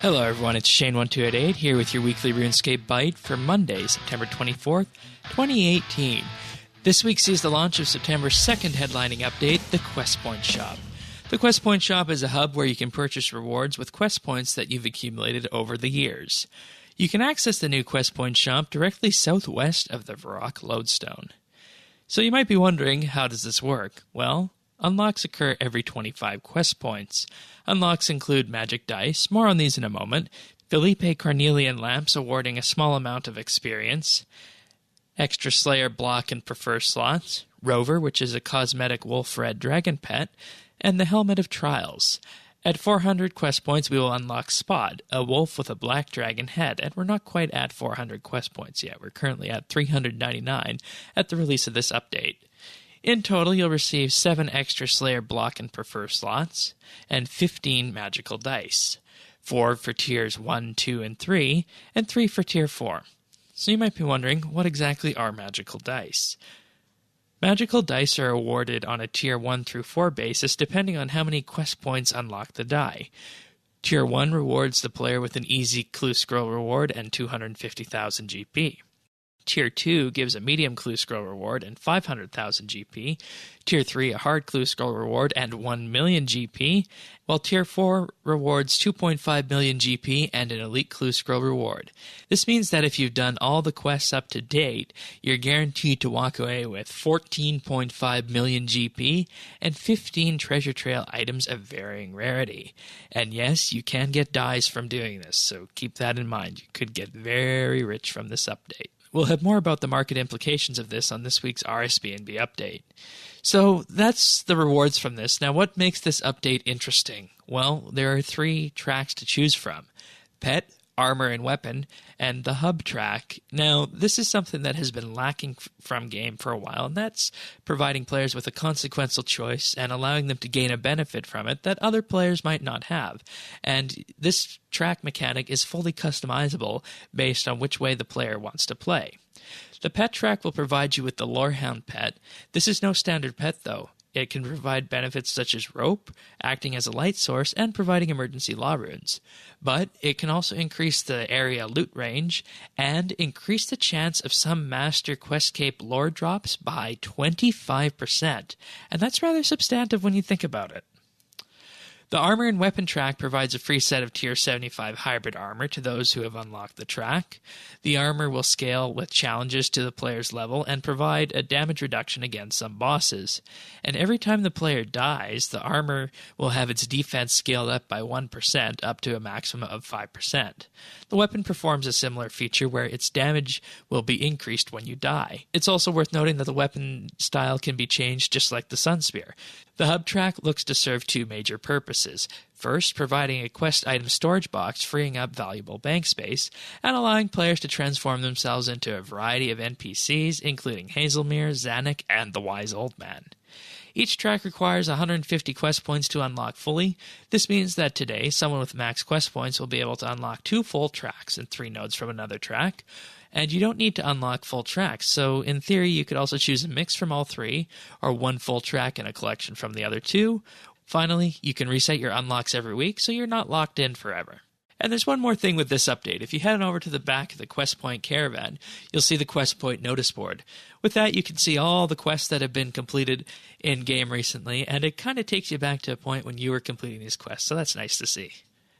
Hello everyone, it's Shane1288 here with your weekly RuneScape Byte for Monday, September 24th, 2018. This week sees the launch of September's second headlining update, the Quest Point Shop. The Quest Point Shop is a hub where you can purchase rewards with quest points that you've accumulated over the years. You can access the new Quest Point Shop directly southwest of the Varrock Lodestone. So you might be wondering, how does this work? Well, unlocks occur every 25 quest points. Unlocks include magic dice, more on these in a moment, Felipe Cornelian lamps awarding a small amount of experience, extra Slayer block and prefer slots, Rover, which is a cosmetic wolf red dragon pet, and the Helmet of Trials. At 400 quest points, we will unlock Spot, a wolf with a black dragon head, and we're not quite at 400 quest points yet. We're currently at 399 at the release of this update. In total, you'll receive 7 extra Slayer block and prefer slots, and 15 magical dice. 4 for tiers 1, 2, and 3, and 3 for tier 4. So you might be wondering, what exactly are magical dice? Magical dice are awarded on a tier 1 through 4 basis depending on how many quest points unlock the die. Tier 1 rewards the player with an easy clue scroll reward and 250,000 GP. Tier 2 gives a medium clue scroll reward and 500,000 GP, Tier 3 a hard clue scroll reward and 1 million GP, while Tier 4 rewards 2.5 million GP and an elite clue scroll reward. This means that if you've done all the quests up to date, you're guaranteed to walk away with 14.5 million GP and 15 treasure trail items of varying rarity. And yes, you can get dies from doing this, so keep that in mind. You could get very rich from this update. We'll have more about the market implications of this on this week's RSBANDB update. So that's the rewards from this. Now, what makes this update interesting? Well, there are 3 tracks to choose from: Pet, Armour and Weapon, and the Hub track. Now, this is something that has been lacking from game for a while, and that's providing players with a consequential choice and allowing them to gain a benefit from it that other players might not have. And this track mechanic is fully customizable based on which way the player wants to play. The Pet track will provide you with the Lorehound pet. This is no standard pet, though. It can provide benefits such as rope, acting as a light source, and providing emergency law runes. But it can also increase the area loot range and increase the chance of some Master Questcape lore drops by 25%. And that's rather substantive when you think about it. The Armour and Weapon track provides a free set of Tier 75 hybrid armor to those who have unlocked the track. The armor will scale with challenges to the player's level and provide a damage reduction against some bosses. And every time the player dies, the armor will have its defense scaled up by 1% up to a maximum of 5%. The weapon performs a similar feature where its damage will be increased when you die. It's also worth noting that the weapon style can be changed just like the Sun Spear. The Hub track looks to serve 2 major purposes. First, providing a quest item storage box freeing up valuable bank space and allowing players to transform themselves into a variety of NPCs, including Hazelmere, Zanuck, and the Wise Old Man. Each track requires 150 quest points to unlock fully. This means that today, someone with max quest points will be able to unlock 2 full tracks and 3 nodes from another track. And you don't need to unlock full tracks, so in theory you could also choose a mix from all 3, or 1 full track and a collection from the other 2. Finally, you can reset your unlocks every week, so you're not locked in forever. And there's one more thing with this update. If you head on over to the back of the Quest Point Caravan, you'll see the Quest Point notice board. With that, you can see all the quests that have been completed in-game recently, and it kind of takes you back to a point when you were completing these quests, so that's nice to see.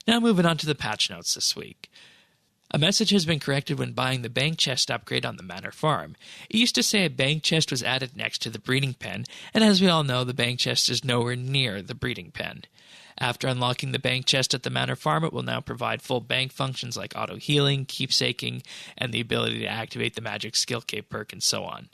Now moving on to the patch notes this week. A message has been corrected when buying the bank chest upgrade on the Manor Farm. It used to say a bank chest was added next to the breeding pen, and as we all know, the bank chest is nowhere near the breeding pen. After unlocking the bank chest at the Manor Farm, it will now provide full bank functions like auto-healing, keepsaking, and the ability to activate the magic skill cape perk and so on.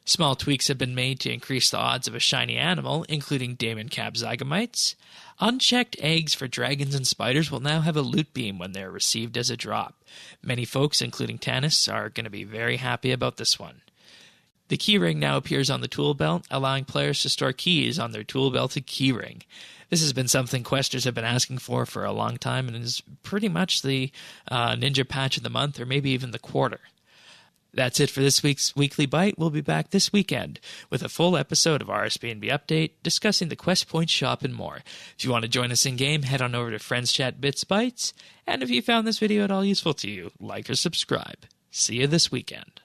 Small tweaks have been made to increase the odds of a shiny animal, including Daemon Cab Zygomites. Unchecked eggs for dragons and spiders will now have a loot beam when they are received as a drop. Many folks, including Tanis, are going to be very happy about this one. The keyring now appears on the tool belt, allowing players to store keys on their tool belted keyring. This has been something questers have been asking for a long time and is pretty much the ninja patch of the month or maybe even the quarter. That's it for this week's Weekly Byte. We'll be back this weekend with a full episode of RSBANDB Update discussing the Quest Point shop and more. If you want to join us in-game, head on over to Friends Chat Bits Bytes. And if you found this video at all useful to you, like or subscribe. See you this weekend.